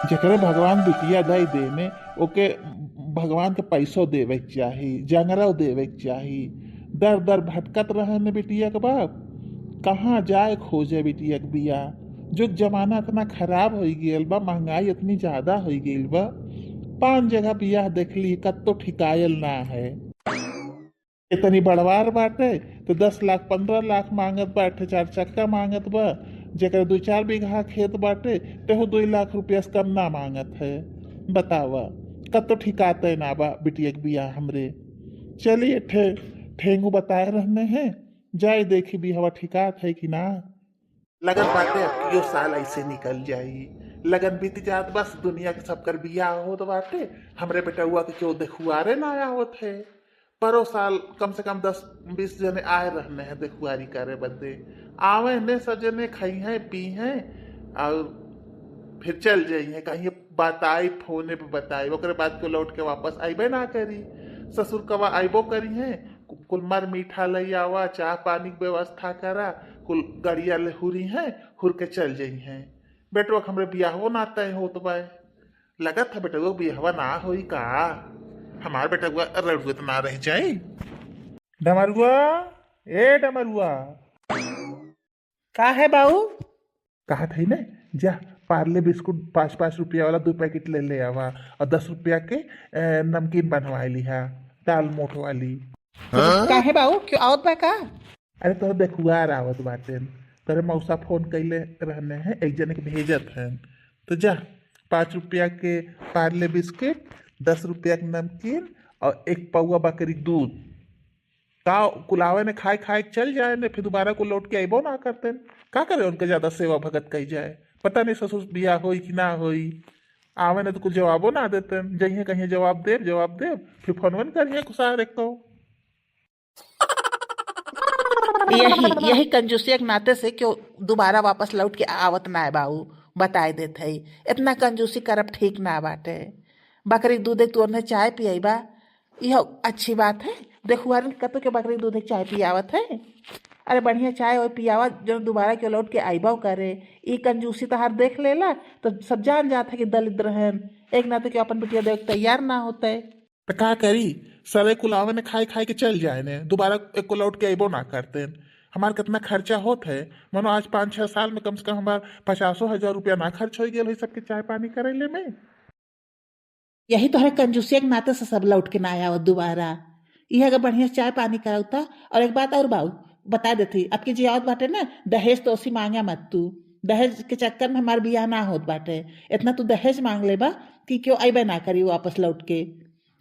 जेकरे भगवान बिटिया दई देने ओके भगवान के पैसों देवे के चाही, जंगरव देवे के चाही। दर दर भटकत रहे ने बिटिया के बाप, कहाँ जाए खोजे बिटिया के बिया। जुग जमाना इतना खराब हो गईल बा, महंगाई इतनी ज्यादा हो गईल बा। 5 जगह बियाह देख ली, कत्तो ठिकायल ना है। इतनी बड़वार बाटे तो 10 लाख 15 लाख मांगत बाटे, 4 चक्का मांगत बा। जेकर 2-4 बीघा खेत बाटे तेहू 2 लाख रुपया से कम ना मांगत है। बतावा, कब तो ठिकाते ना बा बिटिया के बिया हमरे। चलिए ठेंगू बताए रहने हैं, जाए देखी भी हवा ठिकात है कि ना। लगन बाटे अब यो साल ऐसे निकल जाई। लगन बीत जात बस, दुनिया के सबकर बिया होत बाटे। हमरे बेटउआ के क्यों देखुआरे ना आया होत है। परो साल कम से कम 10-20 जने आए रहने हैं देखुआरी करे बदे। आवे ने सजने खाई हैं पी हैं और फिर चल जाई हैं। कहीं बताई फोने पे बताई, ओकरे बाद के लौट के वापस आइबे ना करी। ससुर कवा आइबो करी हैं, कुल मर मीठा लई आवा, चाह पानी की व्यवस्था करा, कुल गड़िया ले हुरी हैं, हुर के चल जाई हैं। बेटवा हमरे बियाहो ना तय होत बाय। लगत है बेटवा बियाहवा ना होई का। हमार बेटवा रड़ुत ना रह जाई। डमरुआ, ए डमरुआ। का है बाऊ? कहा थी ने, जा पार्ले बिस्कुट 5-5 रुपया वाला 2 पैकेट ले ले आवा, और 10 रुपया के नमकीन बनवा लिहा, दाल मोठ वाली। का है बाऊ, क्यों आवत बा का? अरे तो देखुआर आवत बाटे, तेरे मौसा फोन कैले रहने हैं, एक जने के भेजत हैं। तो जा 5 रुपया के पार्ले बिस्किट, 10 रुपया के नमकीन और एक पौवा बकरी दूध का कुलावे ने खाए खाए के चल जाए ने, फिर दोबारा को लौट के अबो ना करते। का करे उनके ज्यादा सेवा भगत कही जाए। पता नहीं ससुर बिया होई कि ना होई। आवे ने तो कुछ जवाबो ना देते। जइए कहीं जवाब देव फिर फोनवन करिए कुसार एक तो। यही यही कंजूसिया के नाते से क्यों दोबारा वापस लौट के आवत ना है बाऊ। बताए देत है, इतना कंजूसी करब ठीक ना बाटे। बकरी दूध तू उन्हें चाय पियाई बा, यह अच्छी बात है। देखुआ कतो के बकरी दूध चाय पियावत है। अरे बढ़िया चाय और पियावा जो दोबारा के लौट के आईबाव करे। ई कंजूसी तो हर देख लेला तो सब जान जाता है कि दलिद्र रहन। एक ना तो कि अपन बिटिया देख तैयार ना होते। तो का करी, सरे कुलावे ने खाए खाए के चल जाए ने, दोबारा एक को लौट के अबो ना करते। हमार कितना खर्चा होत है। मानो आज 5-6 साल में कम से कम हमार 50,000 रुपया ना खर्च हो गया सबके चाय पानी करेले में। यही तो है कंजूसिया के नाते से सब लौट के ना आया हो दोबारा। यह अगर बढ़िया चाय पानी कराता। और एक बात और बाऊ बता देती, आपकी जी आवत बाटे ना, दहेज तो उसी मांगा मत तू। दहेज के चक्कर में हमार बियाह ना होत बाटे। इतना तू दहेज मांग लेबा कि क्यों अबे ना करी वापस लौट के।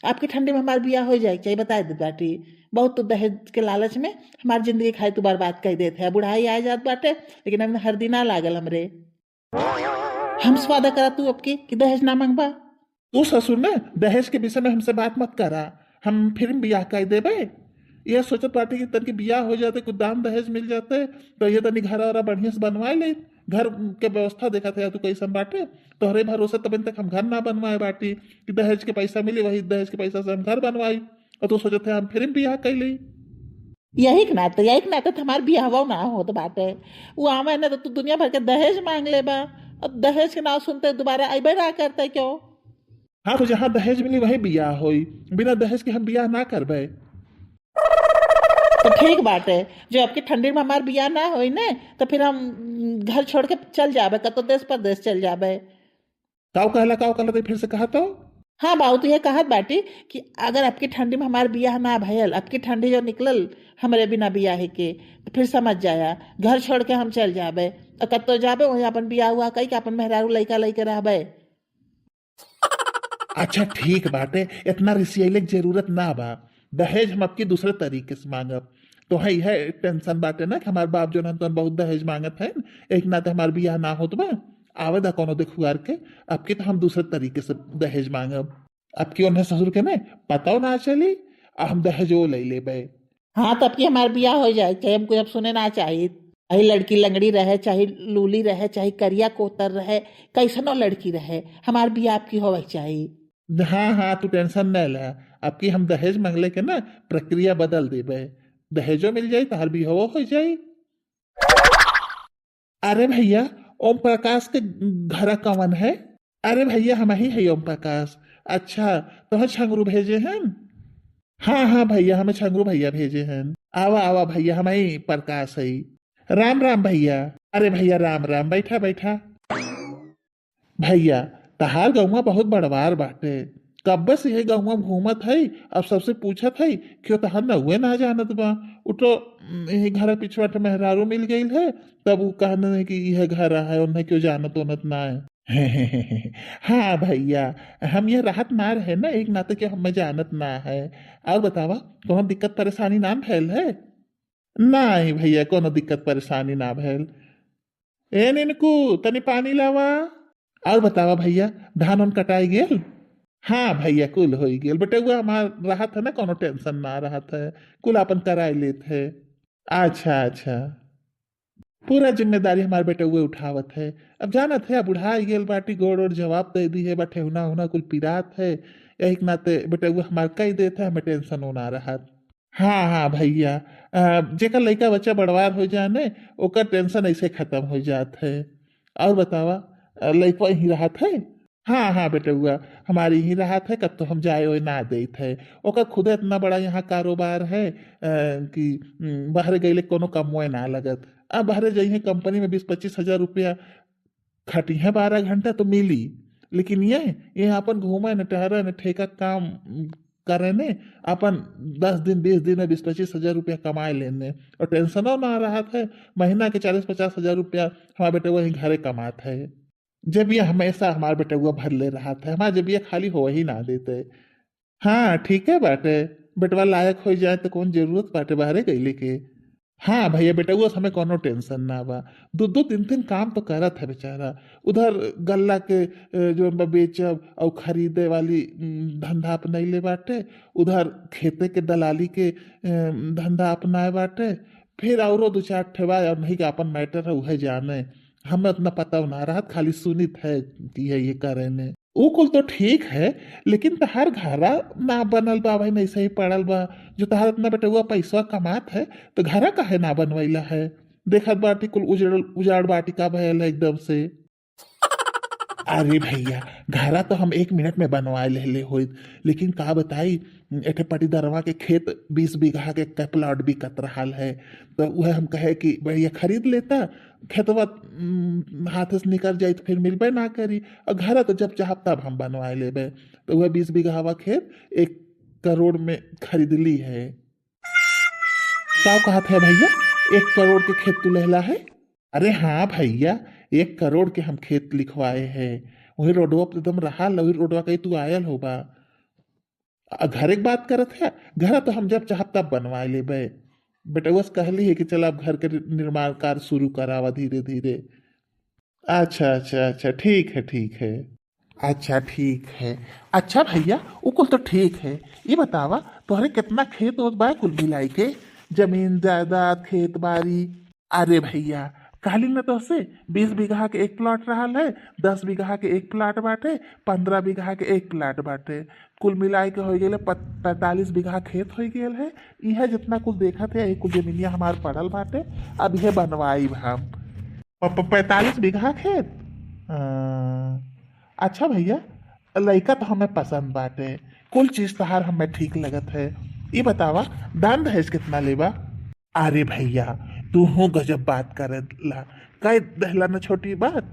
आपकी ठंडी में हमार बियाह हो जाए चाहिए, बता दे बाटी। बहुत तो दहेज के लालच में हमारी जिंदगी खाई तू बर्बाद कर देते है। बुढ़ाई आ जात बाटे लेकिन अब हर दिन ना लागल हमरे। हम स्वादा करा तू अब की कि दहेज ना मांगबा। तू ससुर ने दहेज के विषय में हमसे बात मत करा। हम फिर बियाह कर देबे। यह सोचत बाटे कि तन के बियाह हो जाते, कुछ दाम दहेज मिल जाते तो ये तनी घर और बढ़िया से बनवाए ले। घर के व्यवस्था देखा था तू कैसन बाटे। तोहरे भरोसे तब तक हम घर ना बनवाए बाटी कि दहेज के पैसा मिली, वही दहेज के पैसा से हम घर बनवाई। और तू सोचते हम फिर बियाह कर ली। यही के नाते हमार बियाह ना होत बाटे। वो आवे ना तो तू दुनिया भर के दहेज मांग लेबा। और दहेज के नाम सुनते दोबारा अबे ना करते क्यों। हाँ तो जहाँ दहेज मिली वही बियाह होई, बिना दहेज के हम बियाह ना करबे। तो ठीक बात है, जो आपकी ठंडी में हमार बियाह ना होई ने तो फिर हम घर छोड़ के चल जाबे, कतो देश परदेश चल जाबे। काव कहला तो फिर से कहा तो। हाँ बाऊ तो ये कहत बाटी कि अगर आपकी ठंडी में हमार बियाह ना भयल, आपकी ठंडी जो निकलल हमारे बिना बियाह के, तो फिर समझ जाया घर छोड़ के हम चल जाबे। और कतो जाबे वहीं अपन बियाह हुआ कही कि अपन मेहरारू लइका लइके रहबे। अच्छा ठीक बाटे, इतना रिसियले के जरूरत ना बा। दहेज हम आपकी दूसरे तरीके से मांगब। तो है टेंशन बाटे ना कि हमार बाप जो न बहुत दहेज मांगत है। एक नाते हमार बियाह ना होत बा। आवेदा कोनो देखुआर के, आपके तो हम दूसरे तरीके से दहेज मांगब। आपकी उन्हें ससुर के ने पताओ ना चली, हम दहेज वो ले लेबे। हाँ तब की हमार बियाह हो जाए, चाहे हमको अब सुने ना चाहिए। चाहे लड़की लंगड़ी रहे, चाहे लूली रहे, चाहे करिया कोतर रहे, कैसनो लड़की रहे, हमार बियाह आपकी होवे चाहिए। हाँ हाँ तू टेंशन न ले। आपकी हम दहेज मांगले के ना प्रक्रिया बदल देबे। दहेजो मिल जाई तहार भी हो जाई। अरे भैया, ओम प्रकाश के घर कवन है? अरे भैया हम ही है ओम प्रकाश। अच्छा तो छंगरू भेजे हैं। हाँ हाँ भैया हमें छंगरू भैया भेजे हैं। आवा आवा भैया हम ही प्रकाश है। राम राम भैया। अरे भैया राम राम, बैठा बैठा। भैया तहार गौवा बहुत बड़वार बाटे। कब्बे से यही गौवा घूमत है। अब सबसे पूछत है क्यों तहार नउए ना जानत बा। उ तो यही घर पिछवाट मेहरारू मिल गई है। तब वो कहने कि यह घर है, उन्हें क्यों जानत उनत ना है। हाँ भैया, हम ये राहत ना रहे ना एक नाते के हमें जानत ना है। और बतावा कोनो दिक्कत परेशानी ना भैल है। नहीं भैया कोनो दिक्कत परेशानी ना भैल। ए निनकू तनी पानी लावा। और बतावा भैया धान उन कटाई गेल। हाँ भैया कुल हो गेल बेटे, वो हमार राहत है ना, कोनो टेंशन ना राहत है। कुल अपन कराई लेत है। अच्छा अच्छा। पूरा जिम्मेदारी हमारे बेटे हुए उठावत है। अब जानत है, अब बुढ़ा गेल बाटी, गोड़ और जवाब दे दी है, बटे हुना हुना कुल पिरात है। यही के नाते बेटे हुए हमारे कही देते है, हमें टेंशन होना रहा। हाँ हाँ भैया, जेकर लइका बच्चा बड़वार हो जाने ओकर टेंशन ऐसे खत्म हो जात है। और बतावा लइकवा यही राहत है। हाँ हाँ बेटे हुआ हमारी ही राहत है, कब तो हम जाए ओए ना देत है। ओकर खुदे इतना बड़ा यहाँ कारोबार है कि बाहर गईले कोनो कमोए ना लगत। अब बाहर जाइए कंपनी में 20-25 हजार रुपया खटी है 12 घंटा तो मिली। लेकिन ये अपन घूमे न टहरे न ठेका काम करे ने, अपन 10 दिन 20 दिन में 20-25 हजार रुपया कमाए लेने। और टेंशनो ना रहा है। महीना के 40-50 हजार रुपया हमारे बेटे वही घरे कमात है। जब ये हमेशा हमारे बेटे हुआ भर ले रहा था, हमारे जब ये खाली हो ही ना देते। हाँ ठीक है बाटे। बेटवा लायक हो जाए तो कौन जरूरत बाटे बाहरे गईले के। हाँ भैया बेटा वो हमें कोनो टेंशन ना बा। दो दो तीन तीन काम तो करत है बेचारा। उधर गल्ला के जो बा बेचब और खरीदे वाली धंधा अपनैले बाटे। उधर खेते के दलाली के धंधा अपनाए बाटे। फिर औरो दो चार ठेवा और नहीं का अपन मैटर है उहे जाने। हमें उतना पता ना रहा, खाली सुनित है कि ये करे ने। ऊ कुल तो ठीक है, लेकिन तहार घरा ना बनल बा भाई, नहीं सही पड़ल बा। जो तहार इतना बेटा हुआ पैसा कमात है तो घरा काहे ना बनवैला है। देखत बाटी कुल उजड़ उजाड़ बाटी का भयल है एकदम से। अरे भैया घरा तो हम 1 मिनट में बनवा ले हो। लेकिन का बताई एठे पटीदरवा के खेत 20 बीघा के प्लॉट बिकत रहा है। तो वह हम कहे कि भैया खरीद लेता। खेतवा हाथ से निकल जाए तो फिर मिलबे ना करी। और घर तो जब चाहब तब हम बनवा लेबे। तो वह 20 बीघा खेत 1 करोड़ में खरीद ली है। क्या कहत है भैया, 1 करोड़ के खेत तू लेला है। अरे हाँ भैया, 1 करोड़ के हम खेत लिखवाए हैं। वही रोडवा पे एकदम रहा, वही रोडवा कहीं तू आयल होगा। घर एक बात करत है, घर तो हम जब चाहब तब बनवाए लेबे। बेटा बस कहली है कि चल आप घर के निर्माण कार्य शुरू करावा धीरे धीरे। अच्छा अच्छा अच्छा ठीक है ठीक है। अच्छा ठीक है। अच्छा भैया वो कुल तो ठीक है। ये बतावा तोहरे कितना खेत ओत बा कुल मिलाई के, जमीन जायदाद खेत बाड़ी। अरे भैया कहली न तो से 20 बीघा के 1 प्लाट रहा है, 10 बीघा के 1 प्लाट बाटे, 15 बीघा के 1 प्लाट बाटे। कुल मिलाई के हो गए 45 बीघा खेत हो गए है। यह जितना कुल देखा थे यही कुल जमीनिया हमार पड़ल बाटे। अब यह बनवाई हम 45 बीघा खेत। अच्छा भैया लइका तो हमें पसंद बाटे, कुल चीज तहार हमें ठीक लगत है। ये बतावा दान दहेज कितना लेबा। अरे भैया तू हो गजब बात करेला, कह दहला न छोटी बात।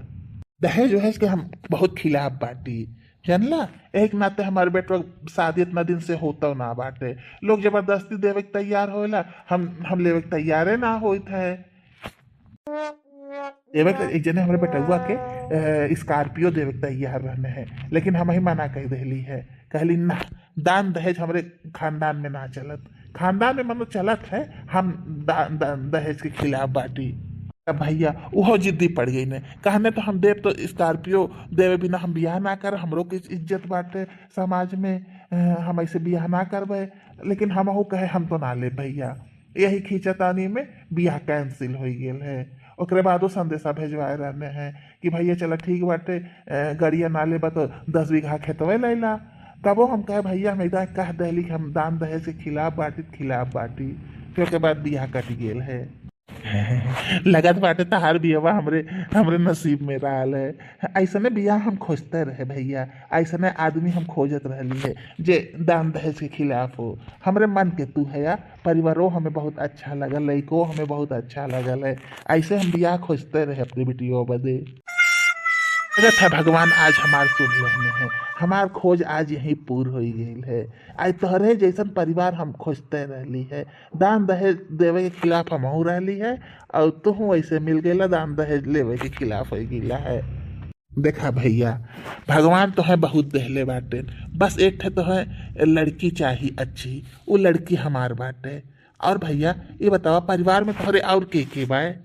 दहेज वहेज के हम बहुत खिलाफ बाटी जानला। एक नाते हमारे बेटवा शादी इतना दिन से होता ना बाटे। लोग जबरदस्ती देवे के तैयार होला, हम लेवे के तैयारे ना होत है। देवे के एक जने हमारे बेटुआ के स्कॉर्पियो देवे के तैयार रहने हैं, लेकिन हम ही मना कह दिली है। कहली ना दान दहेज हमारे खानदान में ना चलत। खानदान में मतलब चलत है, हम दान दहेज के खिलाफ बाटी। अब भैया वो जिद्दी पड़ गई ने, कहने तो हम देव तो स्कॉर्पियो देवे बिना हम बियाह ना कर, हमरो की इज्जत बाटे समाज में। हम ऐसे बियाह ना करबे। लेकिन हम वो कहे हम तो ना ले भैया। यही खींचतानी में बियाह कैंसिल हो गेल है। ओकरे बाद वो संदेशा भेजवाए रहने हैं कि भैया चलो ठीक बाटे, गड़िया ना लेबा तो 10 बीघा खेतवे लैला। तबो हम कहे भैया हम एकदम कह दिली कि हम दान दहेज के खिलाफ बाटी खिलाफ बाटी। फिर के बाद बियाह कट गेल है। लगत बाटे तहार बियावा हमरे हमरे नसीब में रहल है। ऐसने बियाह हम खोजते रहे भैया, ऐसने आदमी हम खोजत रहली है जे दान दहेज के खिलाफ हो। हमरे मन के तू है या परिवारों हमें बहुत अच्छा लगल, लइको हमें बहुत अच्छा लगल है। ऐसे हम बियाह खोजते रहे अपनी बेटियों बदे। लगत है भगवान आज हमार सुन लेने हैं, हमार खोज आज यहीं पूर्ण हो गई है। आज तोहरे जैसन परिवार हम खोजते रहली है। दान दहेज देवे के खिलाफ हमहू रहली है, और तू ऐसे मिल गईला दान दहेज लेवे के खिलाफ हो गईला है। देखा भैया, भगवान तो है बहुत देहले बाटे, बस एक ठे तो है लड़की चाहिए अच्छी, वो लड़की हमार बाटे। और भैया ये बतावा परिवार में तोहरे और के बाए?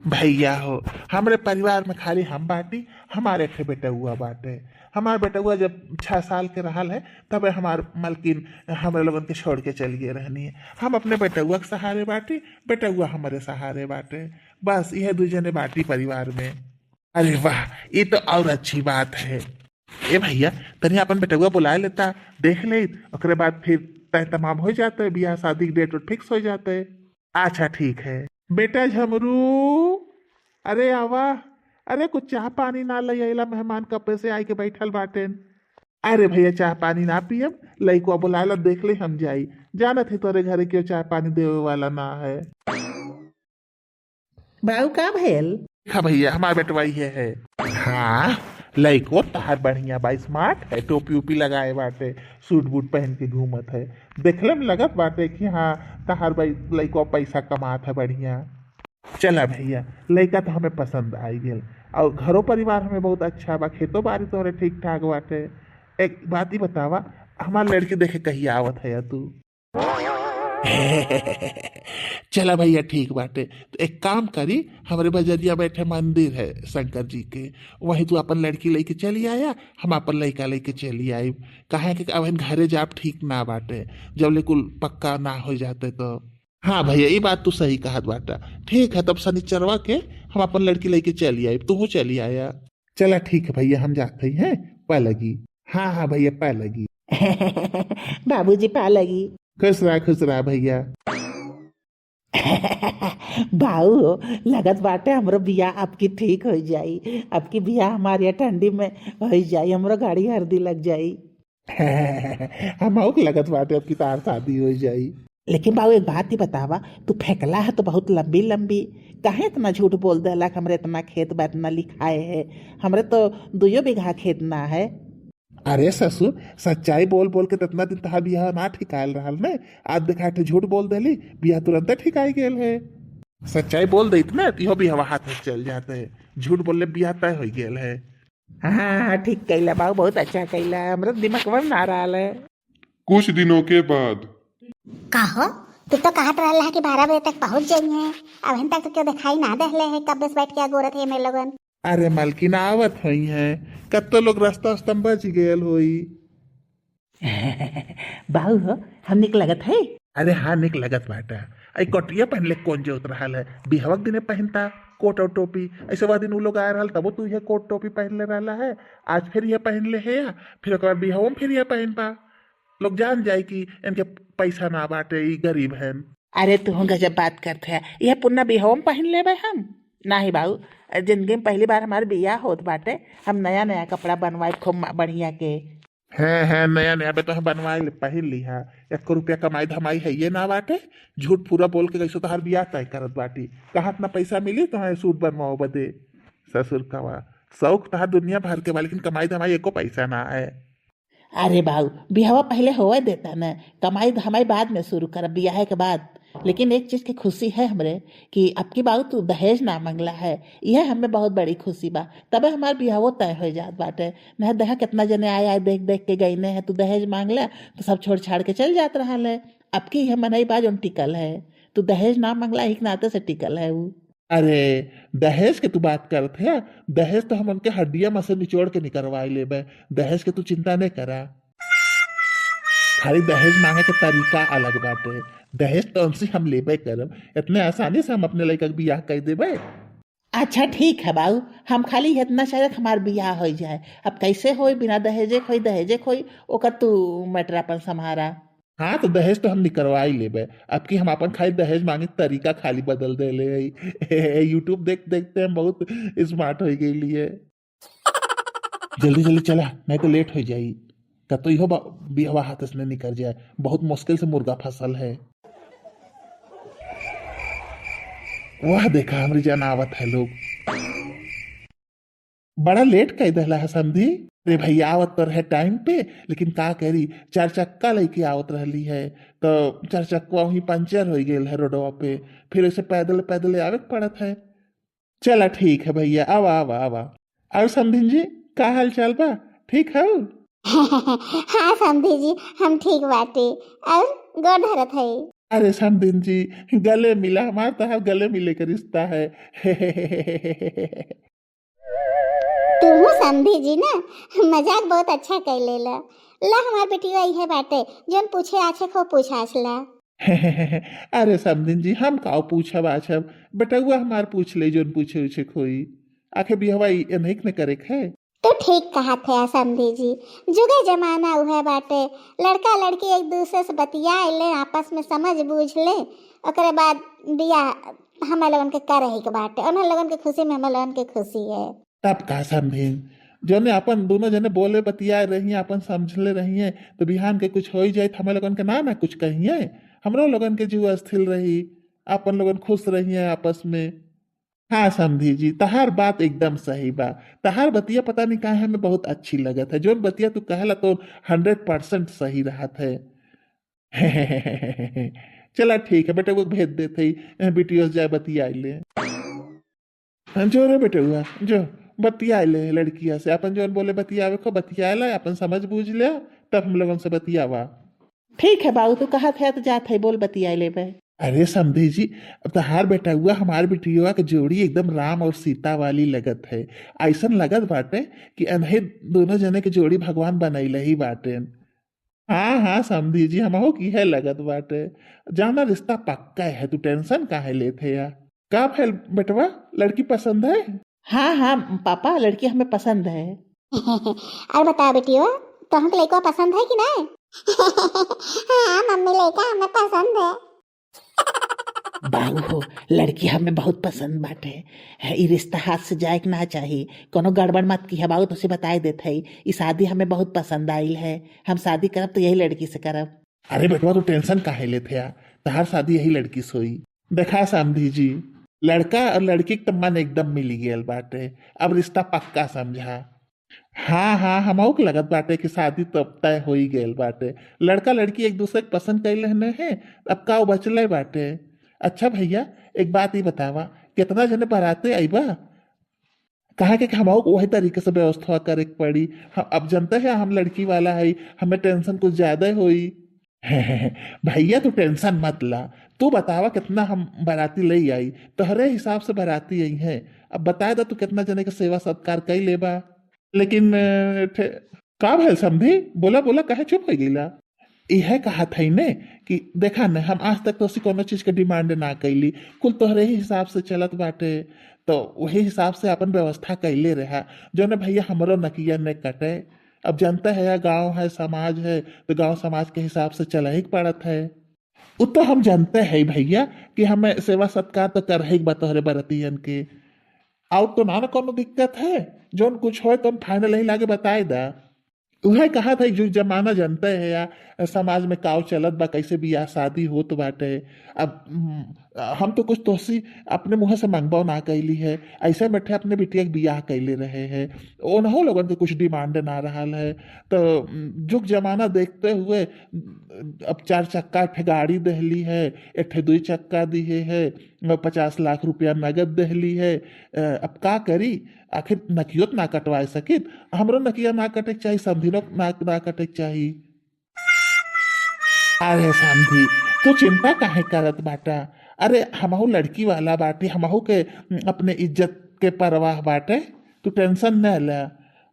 भैया हो, हमरे परिवार में खाली हम बाटी, हमारे एक बेटा हुआ बाटे। हमार बेटा हुआ जब 6 साल के रहल है तब हमार मलकिन हमारे लोगन के छोड़ के चल गए रहनी है। हम अपने बेटा हुआ के सहारे बाटी, बेटा हुआ हमारे सहारे बाटे। बस यह दू जने बाटी परिवार में। अरे वाह, ये तो और अच्छी बात है। ए भैया, तनी अपन बेटा हुआ बुला लेता, देख ले, ओकरे बाद फिर तय तमाम हो जाता है, बियाह शादी की डेट उट फिक्स हो जाता है। अच्छा ठीक है। बेटा झमरू, अरे आवा, अरे कुछ चाह पानी ना ले आइला, मेहमान कब से आई के बैठल बाटेन। अरे भैया चाह पानी ना पियम, लइको बुलाला, देख ले हम जाई। जानत ही तोरे घरे क्यों चाह पानी देवे वाला ना है। बाऊ का भैल? हाँ भैया, हमारा बेटवा ये है। हाँ, लइको तहार बढ़िया बा, स्मार्ट है, टोपी उपी लगाए बाटे, सूट बूट पहन के घूमत है। देखले में लगत बाटे कि हाँ तहार भाई लइको पैसा कमात है बढ़िया। चला भैया, लइका तो हमें पसंद आई गेल, और घरों परिवार हमें बहुत अच्छा बा, खेतों बाड़ी तोहरे ठीक ठाक बाटे। एक बात ही बतावा, हमार लड़की देखे कहीं आवत है या तू? चला भैया ठीक बाटे, तो एक काम करी, हमारे बजरिया बैठे मंदिर है शंकर जी के, वहीं तू अपन लड़की लेके चली आया, हम अपन लड़का लेके चली आई। कहे कि अब घरे जाप ठीक ना बाटे, जब ले कुल पक्का ना हो जाते तो। हाँ भैया, ये बात तू सही कहत बाटा। ठीक है, तब शनिचरवा के हम अपन लड़की लेके चली आई, तू चली आया। चला ठीक है भैया, हम जाते ही हैं, पै लगी। हाँ हाँ भैया, पै लगी। बाबूजी पा लगी। खुश रहा भैया। बाऊ, लगत बाटे हमरो बियाह आपकी ठीक हो जाई, आपकी बियाह हमारे यहाँ ठंडी में हो जाई, हमरो गाड़ी हल्दी लग जाई। हम लगत बाटे अब की तार शादी हो जाई। लेकिन बाबू एक बात ही बतावा, तू फेंकला है तो बहुत लंबी लंबी, काहे इतना झूठ बोल देला कि हमरे इतना खेत बा, इतना लिखाए है, हमरे तो 2 बीघा खेत ना है। अरे ससुर, सच्चाई बोल बोल के इतना दिन तहार बियाह ना ठिकायल रहल ने, आज देखा थे झूठ बोल देली, बियाह तुरंत ठिकाई गेल है। सच्चाई बोल देत ना, इहो बियाह हाथ में चल जाते है, झूठ बोलले बियाह तय हो गेल है। हाँ ठीक कैला बाबू, बहुत अच्छा कैला, हमरा दिमाग में ना रहा है। कुछ दिनों के बाद काहो, तू तो कहत रहला है कि 12 बजे तक पहुंच जाइए, अभी तक तो क्यों दिखाई ना देहले है, कब से बैठ के गोरत है मेरे लोगन। अरे मलकिन आवत हुई है, कब तो लोग रास्ता उस्ता बच गेल हुई। बाबू हो, हम निक लगत है। अरे हाँ, निक लगत बाटा। आई कोटिया पहन ले कौन जोत रहल है, बिहवक दिने पहनता कोट और टोपी, ऐसे बाद दिन उ लोग आए रहल तब तू ये कोट टोपी पहन ले रहला है, आज फिर ये पहन ले है, फिर एक बार बिहवो में फिर ये पहन पा, लोग जान जाए कि इनके पैसा ना बाटे, ई गरीब हैं। अरे तू गजब बात करते है, यह पुन्ना बिहाव में पहन लेबे हम? नाही बाबू, जिंदगी में पहली बार हमारे बियाह होत बाटे, हम नया नया कपड़ा बनवाए खूब बढ़िया के। है नया नया तो बनवाए ले पहन ली है, 1 रुपया कमाई धमाई है ये ना बाटे, झूठ पूरा बोल के कैसे तोहार बियाह तय करत बाटी, कहाँ इतना पैसा मिली तुम्हारे सूट बनवाओ बदे। ससुर कवा, शौक तहार दुनिया भर के बा, लेकिन कमाई धमाई एको पैसा ना है। अरे बाबू, बिहावा पहले होवे देता न, कमाई धमाई बाद में शुरू कर, बियाह के बाद। लेकिन एक चीज की खुशी है हमरे कि आपकी बाबू तू दहेज ना मंगला है, यह हमें बहुत बड़ी खुशी बा, तबे हमार बिहावो तय हो जात बाटे। नहीं देखा कितना जने आए आए देख देख के गईने है, तू दहेज मांग ले तो सब छोड़ छाड़ के चल जात रहा है। आपकी यह मनई बाज उन टिकल है, तू दहेज ना मंगला ही नाते से टिकल है वो। अरे दहेज के तू बात करत है, दहेज तो हम उनके हड्डियां में से निचोड़ के निकलवाई लेबे, दहेज के तू चिंता नहीं करा। खाली दहेज मांगे के तरीका अलग बाटे, दहेज तो उनसे हम लेबे करब, इतने आसानी से हम अपने लड़का के बियाह कर देबे। अच्छा ठीक है बाबू, हम खाली इतना चाहिए हमार बियाह हो जाए, अब कैसे होई बिना दहेजे खोई दहेजे खोई, ओकर तू मैटर अपन संभारा। हाँ तो दहेज तो हम निकलवा ही लेबे। अब की हम अपन खाली दहेज मांगे तरीका खाली बदल दे ले यूट्यूब देख देखते हम बहुत स्मार्ट हो गई लिए। जल्दी जल्दी चला नहीं तो लेट हो जाई। का तो इहो बिहवा हाथ से निकल जाए, बहुत मुश्किल से मुर्गा फसल है। वह देखा हमारी जान आवत है लोग। बड़ा लेट कह दहला है समझी। रे भैया आवत तो रहे टाइम पे, लेकिन का करी 4 चक्का लेके आवत रहली है तो 4 चक्का वहीं पंचर हो गई है रोडवा पे। फिर ऐसे पैदल पैदल आवे के पड़त है। चला ठीक है भैया, आवा आवा आवा। और समधिन जी का हाल चाल बा, ठीक है? हाँ समधी जी, हम ठीक बाटे। और गोड़ धरत है। अरे समधिन जी गले मिला, हमारा तो गले मिले का रिश्ता है। तुम समधी जी ना मजाक बहुत अच्छा कर लेला। ला हमार बेटी आई है बाटे, जोन पूछे आछे खो पूछासला। अरे समधिन जी हम काओ पूछब आछब, बेटुआ हमार पूछ ले जोन पूछे उछे खोई। आखे भी हवाई नहीं न करे है। तो ठीक कहा थे समधी जी, जुगे जमाना उहे बाटे। लड़का लड़की एक दूसरे से बतियाए ले, आपस में समझ बूझ ले, ओकरे बाद बियाह हम लोगन के करे ही के बाटे। उन लोगन के खुशी में हम लोगन के खुशी है। तब का समझिन जोने अपन दोनों जने बोले बतियाए रही हैं, अपन समझले रही हैं, तो बिहान के कुछ हो ही जाए हमें लोगन के ना कुछ कहिए। हमरो लोगन के जीव स्थिर रही, अपन लोगन खुश रही हैं आपस में। हाँ समझी जी तहार बात एकदम सही बा। तहार बतिया पता नहीं काहे हमें बहुत अच्छी लगत है। जोन बतिया तू कहला तो 100% सही रहत है। चला ठीक है बेटा, वो भेज देते ही बिटियों जाए बतिया ले। जो रे बेटे हुआ जो बतिया ले लड़किया से, अपन जोन बोले बतियावे को बतिया ला, अपन समझ बूझ लिया, तब हम लोगों से बतियावा। ठीक है बाबू, तू कहा था तो जात है, बोल बतिया ले बे। अरे समधी जी अब तहार बेटा हुआ हमार बेटिया के जोड़ी एकदम राम और सीता वाली लगत है। ऐसा लगत बाटे कि अनहे दोनों जने के जोड़ी भगवान बनैले ही बाटे। हाँ हाँ समधी जी हमहो की है लगत बाटे। जाना रिश्ता पक्का है, तू टेंशन काहे लेते या। का फैल बेटवा लड़की पसंद है? हाँ हाँ पापा, लड़की हमें पसंद है। और बता बेटियो, तो हमको लड़का पसंद है कि नहीं? हाँ मम्मी, लड़का हमें पसंद है। बाबू हो लड़की हमें बहुत पसंद बाटे है। ई रिश्ता हाथ से जाए के ना चाहिए, कोनो गड़बड़ मत की है बाबू, तुझे बताए देते है। ई शादी हमें बहुत पसंद आई है, हम शादी करब तो यही लड़की से करब। अरे बेटवा तू टेंशन काहे लेते या, तहार शादी यही लड़की से हुई। देखा समधी जी लड़का और लड़की के मन एकदम मिल गेल बाटे, अब रिश्ता पक्का समझा। हाँ हाँ हमहू के लगत बाटे कि शादी तो अब तय हो ही गेल बाटे। लड़का लड़की एक दूसरे के पसंद कर लेने हैं, अब का बचले बाटे। अच्छा भैया एक बात ही बतावा, कितना जने बाराते आईबा? कहा कि हमहू को वही तरीके से व्यवस्था करे के पड़ी। हम अब जानते हैं हम लड़की वाला है, हमें टेंशन कुछ ज्यादा हुई। भैया तू टेंशन मत ला, तू बतावा कितना हम बाराती ले आई, तोहरे हिसाब से बाराती आई है। अब बताए दा तू कितना जने के सेवा सत्कार कर लेबा। लेकिन का भैल समझी, बोला बोला कहे चुप हो गईला। यह कहा था ने कि देखा न हम आज तक तो कोनो चीज के डिमांड ना कैली, कुल तोहरे ही हिसाब से चलत बाटे, तो वही हिसाब से अपन व्यवस्था कैले रहा। जो न भैया हमरो नकिया न कटे। अब जनता है गांव है समाज है, तो गांव समाज के हिसाब से चला ही पड़त है। वो तो हम जानते हैं भैया कि हमें सेवा सत्कार तो कर ही तोहरे बरतियन के। और तो ना कोनो दिक्कत है, जोन कुछ हो तो फाइनल ही लागे बताए दा। उहे कहा था युग जमाना जानते है या समाज में काव चलत बा, कैसे बियाह शादी होत बाटे। अब हम तो कुछ तोसी अपने मुँह से मांगबाव ना कैली है, ऐसे बैठे अपने बिटिया के बियाह कैले रहे हैं। उन्हों लोगन के कुछ डिमांड ना रहा है, तो युग जमाना देखते हुए अब 4 चक्का एक गाड़ी दहली है, एक 2 चक्का दिए है, 50 लाख रुपया नगद दहली है। अब का करी, आखिर नकियो ना कटवा सकित, हमरो नकिया ना कटे चाहिए, समझिनो ना कटे चाहिए। अरे समझी तू चिंता काहे करत बाटा। अरे हमहू लड़की वाला बाटी, हमहू के अपने इज्जत के परवाह बाटे, तू टेंशन न ले।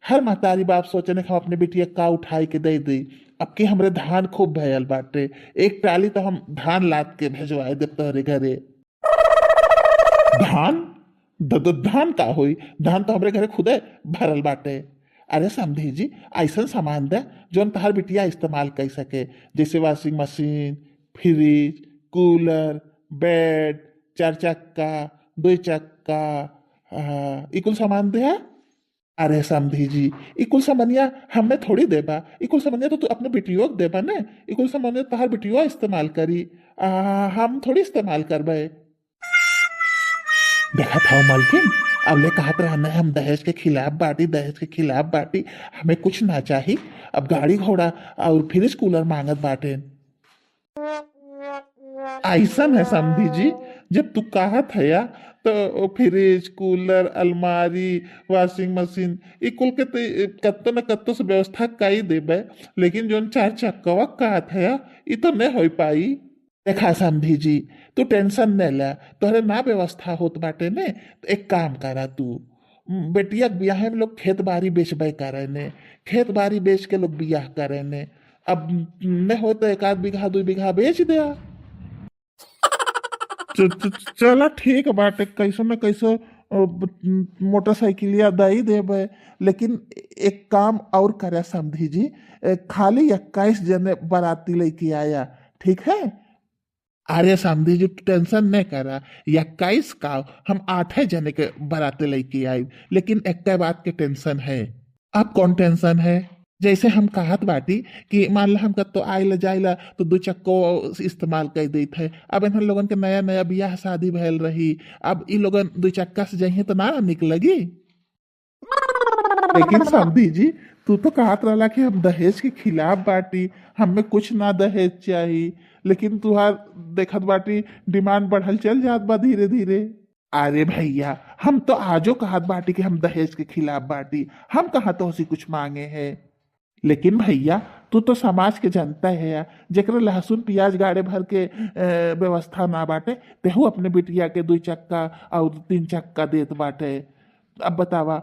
हर महतारी बाप सोचने हम अपने बिटिया का उठाई के दे दी। अब की हमरे धान खूब भयल बाटे, एक ट्राली तो हम धान लाद के भेजवाए दे तोहरे घरे। धान धान का हुई, धान तो हमरे घरे खुदे भरल बाटे। अरे समधी जी, ऐसा सामान दे जौन तहार बिटिया इस्तेमाल कर सके, जैसे washing machine, fridge, cooler, bed, 4 चक्का, 2 चक्का, ई कुल सामान दे। अरे समधी जी, ई कुल सामानिया हमें थोड़ी देबा, ई कुल सामानिया तो तू अपने बिटियो के देबा ने, ई कुल सामानिया तहार बिटियो इस्तेमाल करी, हम थोड़ी इस्तेमाल करबे। देखा था मालकिन, अब ले कहत रहना है हम दहेज के खिलाफ बाटी, दहेज के खिलाफ बाटी, हमें कुछ ना चाहिए। अब गाड़ी घोड़ा और फ्रिज कूलर मांगत बाटे। ऐसा है समधी जी, जब तू कहत है या तो फ्रिज कूलर अलमारी वॉशिंग मशीन ई कुल के तो कत्तो न कत्तो से व्यवस्था कई देबे, लेकिन जोन 4 चक्कवा कहत है या, ई तो नहीं हो पाई। देखा समधी जी, तू टेंशन न ले, तोहरे ना व्यवस्था होत बाटे ने, तो एक काम करा तू, बेटिया के बियाह में लोग खेत बाड़ी बेचबे करे ने, खेत बाड़ी बेच के लोग बियाह करे ने। अब न हो तो 1 आध बीघा 2 बीघा बेच दे। चला ठीक बाटे, कैसो न कैसो मोटरसाइकिलिया दई देबे, लेकिन एक काम और करे समधी जी, खाली 21 जने बाराती लेके आया, ठीक है। अरे समधी जी टेंशन नहीं करा, 21 का हम 8 जने के बाराते लेके आई, लेकिन एक बात के टेंशन है। अब कौन टेंशन है? जैसे हम कहत बाटी कि मान ला हमका तो आइला जाइला तो 2 चक्को इस्तेमाल कर देते है। अब इन लोगन के नया नया बियाह शादी भैल रही, अब ई लोगन 2 चक्का से जाइए तो ना निकलेगी। लेकिन समधी जी, तू तो कहत रहला कि हम दहेज के खिलाफ बाटी, हमें कुछ ना दहेज चाहिए, लेकिन तुहार देखत बाटी डिमांड बढ़ल चल जात बा धीरे धीरे। अरे भैया, हम तो आजो कहत बाटी कि हम दहेज के खिलाफ बाटी, हम कहाँ तो उसी कुछ मांगे हैं। लेकिन भैया, तू तो समाज के जनता है या, जेकरा लहसुन प्याज गाड़े भर के व्यवस्था ना बाटे, तेहू अपने बिटिया के 2 चक्का और 3 चक्का देत बाटे। अब बतावा,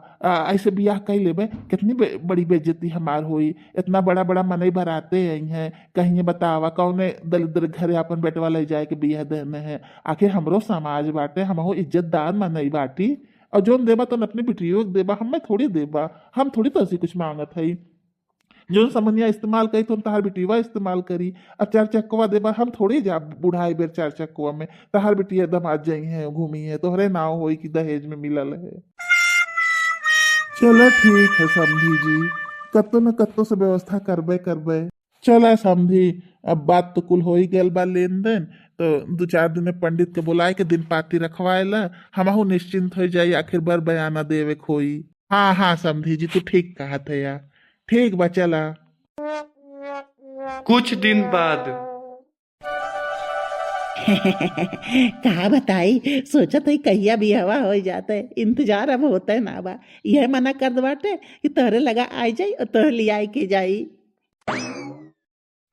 ऐसे बियाह कई लेबे, कितनी बड़ी बेइज्जती हमार हुई। इतना बड़ा बड़ा मनई भराते आई हैं, कहीं बतावा कौने दलिद्र घरे अपन बेटवा ले जाए के बियाह देने हैं। आखिर हमरो समाज बाटे, हमहो इज्जतदार मनई बाटी, और जोन देबा तो अपने बिटियो के देबा, हमें थोड़ी देबा, हम थोड़ी तो ऐसी कुछ मांगत है। जो समनिया इस्तेमाल करी तो तहार बिटिया इस्तेमाल करी। अब 4 चक्कवा देबा, हम थोड़ी जा बुढ़ाई बेर 4 चक्कवा में, तहार बिटिया दमाद जाई है घूमी है, तोहरे नाव होई कि दहेज में मिलल है। चलो ठीक है समधी जी, कत्तो न कत्तो से व्यवस्था करबे करबे। चला समधी, अब बात तो कुल हो ही गल बा लेन देन, तो 2 4 दिन में पंडित के बुलाए के दिन पाती रखवाएला, हमहू निश्चिंत हो जाई, आखिर बार बयाना देवे खोई। हाँ हाँ समधी जी, तू ठीक कहा थे यार, ठीक बा चला। कुछ दिन बाद कहा बताई, सोचा तो कहिया भी हवा हो जाता है, इंतजार अब होता है ना बा। यह मना कर दो बाटे कि तोहरे लगा आ जाई और तोहरे ले आई के जाई।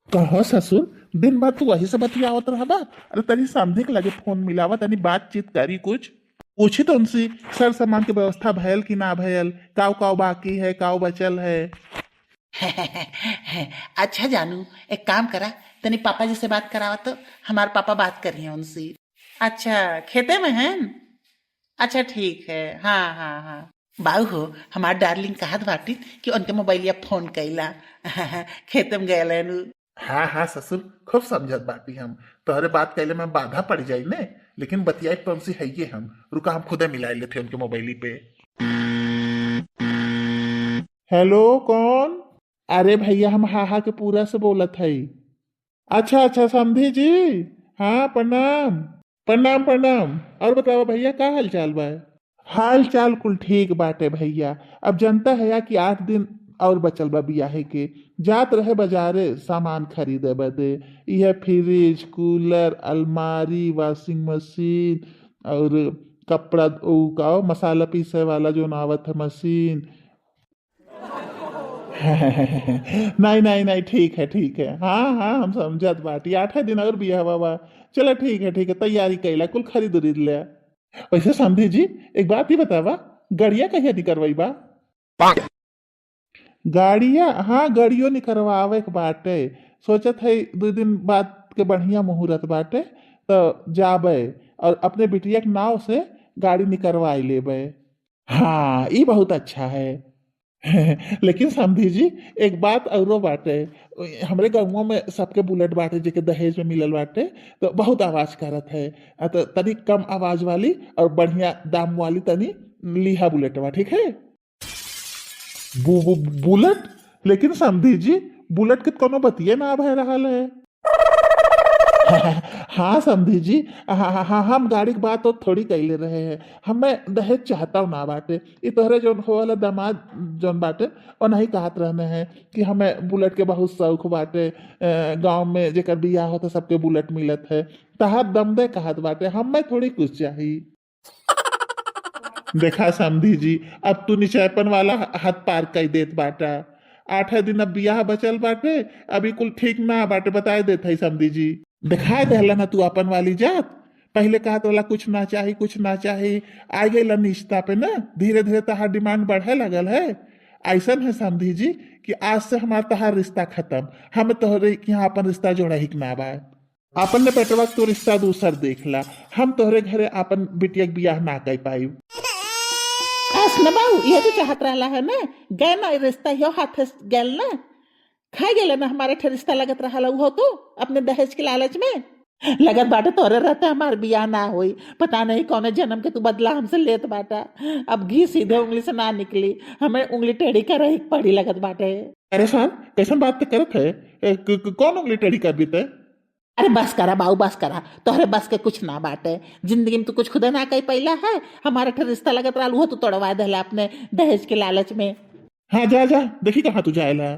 कहो ससुर, दिन बाद तू वही से बतियावत रहबा? अरे तनी समधी के लगे फोन मिलावा, तनी बातचीत करी, कुछ पूछी तो उनसे सर सामान की व्यवस्था भयल कि ना भयल, काव काव बाकी है, काव बचल है। अच्छा जानू, एक काम करा, तनी पापा जी से बात करावा तो, हमारे पापा बात करिए उनसे। अच्छा खेते में हैं? अच्छा ठीक है, हाँ हाँ हाँ। बाऊ हो, हमार डार्लिंग कहत बाटी कि उनके मोबाइलिया फोन कैला, खेते में गए। हाँ हाँ ससुर, खूब समझत बाटी हम, तोहरे बात कैले में बाधा पड़ जाई ने, लेकिन बतियाई तो उनसे है ही हम, रुका हम खुदे मिलाए लेते उनके मोबाइली पे। हेलो कौन? अरे भैया, हम हाहा के पूरा से बोलत है। अच्छा अच्छा समधी जी, हाँ प्रणाम प्रणाम प्रणाम। और बताओ भैया, का हाल चाल बा? हाल चाल कुल ठीक बाटे भैया। अब जनता है या कि 8 दिन और बचल बा बियाहे के, जात रहे बाजारे सामान खरीदे बदे, यह फ्रिज कूलर अलमारी वॉशिंग मशीन और कपड़ा का मसाला पीसे वाला जो नावत है मशीन। नहीं नहीं नहीं, ठीक है, हाँ हाँ हम समझत बाटी, 8 दिन और बियाह बाबा। चलो ठीक है, तैयारी कैला, कुल खरीद उरीद ले। वैसे समधी जी, एक बात ही बतावा, गड़िया कहिया निकलवाई बा? गाड़िया, हाँ गाड़ियों निकलवावे के बाटे, सोचत है 2 दिन बाद के बढ़िया मुहूर्त बाटे तो जाबे और अपने बिटिया के नाव से गाड़ी निकलवाई लेबे। हाँ ये बहुत अच्छा है। लेकिन समझी जी, एक बात औरो बाटे। हमरे गाँवों में सबके बुलेट बाटे जेके दहेज में मिलल बाटे, तो बहुत आवाज करत है। तो तनी कम आवाज वाली और बढ़िया दाम वाली तनी लिहा बुलेटवा, ठीक है? बुलेट? लेकिन समझी जी, बुलेट के कोनो बतिये ना भय रहल है। हाँ समझी जी, हाँ हम गाड़ी की बात तो थोड़ी कैले रहे हैं। हमें दहेज चाहता हूँ ना बाटे। ये तोहरे जो हो वाला दामाद जोन बाटे और नहीं कहत रहने हैं कि हमें बुलेट के बहुत शौक बाटे। गांव में जेकर बियाह होता सबके बुलेट मिलत है। तहार दम दे कहत बाटे, हमें थोड़ी कुछ चाहिए। देखा समधी जी, अब तू निचेपन वाला हाथ पार कर देत बाटा। 8 दिन अब बियाह बचल बाटे, अभी कुल ठीक ना बाटे, बताए देत है समधी जी। दिखाए देहला ना तू अपन वाली जात। पहले कहा तो कुछ ना चाहिए, कुछ ना चाहिए। आ गई निश्ता पे ना, धीरे धीरे तहार डिमांड बढ़े लगल है। ऐसा है समधी जी कि आज से हमारा तहार रिश्ता खत्म। हम तोहरे यहाँ अपन रिश्ता जोड़ा ही ना बा। अपन ने बेटवा तो रिश्ता दूसर देख ला। हम तोहरे घरे अपन बिटिया के बियाह ना कर पाई। आस न बाऊ, ये तो चाहत रहला है ना, गए ना रिश्ता यो हाथ गेल ना, खा गेल ना हमारे ठे रिश्ता लगत रहा हो तो अपने दहेज के लालच में लगत बाटा तोरे रहते हमार बियाह ना हुई। पता नहीं कौन जन्म के तू बदला हमसे लेत बाटा। अब घी सीधे उंगली से ना निकली, हमें उंगली टेढ़ी कर रही पड़ी लगत बाटे। अरे सर कैसन बात तो करत है? कौन उंगली टेढ़ी कर बीते? अरे बस करा बाऊ, बस करा, तोहरे बस के कुछ ना बाटे। जिंदगी में तू कुछ खुदा ना कही पहला है। हमारा ठे रिश्ता लगत रहा हो तो तोड़वा देला अपने दहेज के लालच में। हाँ जा जा, देखी कहाँ तू जाएला।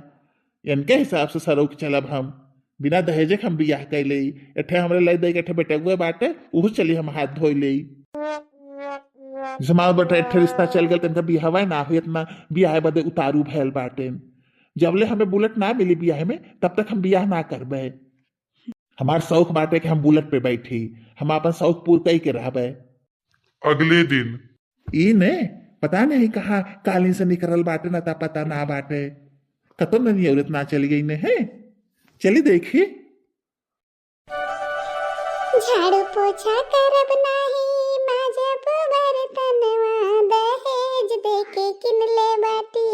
इनके हिसाब से सरोक चलब हम। बिना दहेजे के हम बियाह कर ले। एठे हमरे लई दे के एठे बेटे हुए बाटे, उहु चली हम हाथ धोई ले। जमाल बेटा एठे रिश्ता चल गल तनका बियाहवा ना हुई, इतना बियाह बदे उतारू भैल बाटे। जबले हमें बुलेट ना मिली बियाह में, तब तक हम बियाह ना करबे। हमार शौक बाटे कि हम बुलेट पे बैठी, हम अपन शौक पूर कई के रहबे। अगले दिन ई ने पता नहीं कहा कालीन से निकलल बाटे ना, ता पता ना बाटे। कतो नहीं औरत ना चली गई ने है। चली देखी। झाड़ू पोछा करब नाही, माजब बर्तनवा, दहेज देके किनले बाटी,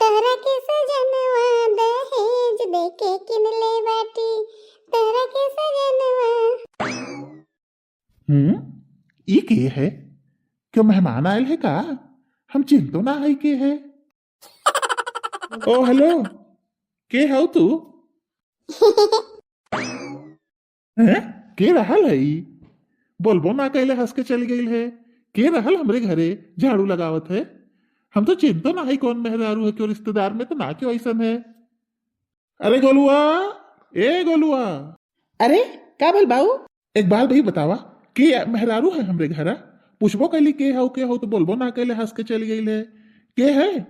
तोहरा के सजनवा, दहेज देके किनले बाटी, तोहरा के सजनवा। ई के है? क्यों मेहमान आयल है का? हम चिंतो ना है के है। ओ हेलो, के हो तू? हैं? के रहल है ई? बोलबो ना कहले हंस के चली गई है। के रहल हमरे घरे झाड़ू लगावत है? हम तो चिंतो ना है कौन मेहरारू है, क्यों रिश्तेदार में तो ना क्यों ऐसा है। अरे गोलुआ, ए गोलुआ। अरे का बोल बाऊ? एक बात भाई बतावा, के मेहरारू है हमरे घरा? पूछबो कैली के हो तो बोलबो ना कहले हंस के चली गई है। के है?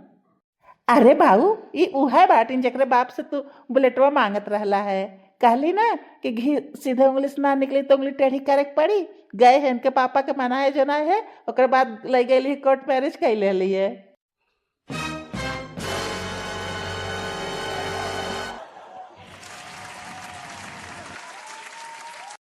अरे बाऊ, ये उहे बाटिन जकरे बाप से तू बुलेटवा मांगत रहला है। कहली ना कि घी सीधे उंगली से ना निकली तो उंगली टेढ़ी करे के पड़ी। गए हैं इनके पापा के मनाए जनाए है, ओकर बाद ले गई कोर्ट मैरिज कर ले लिए।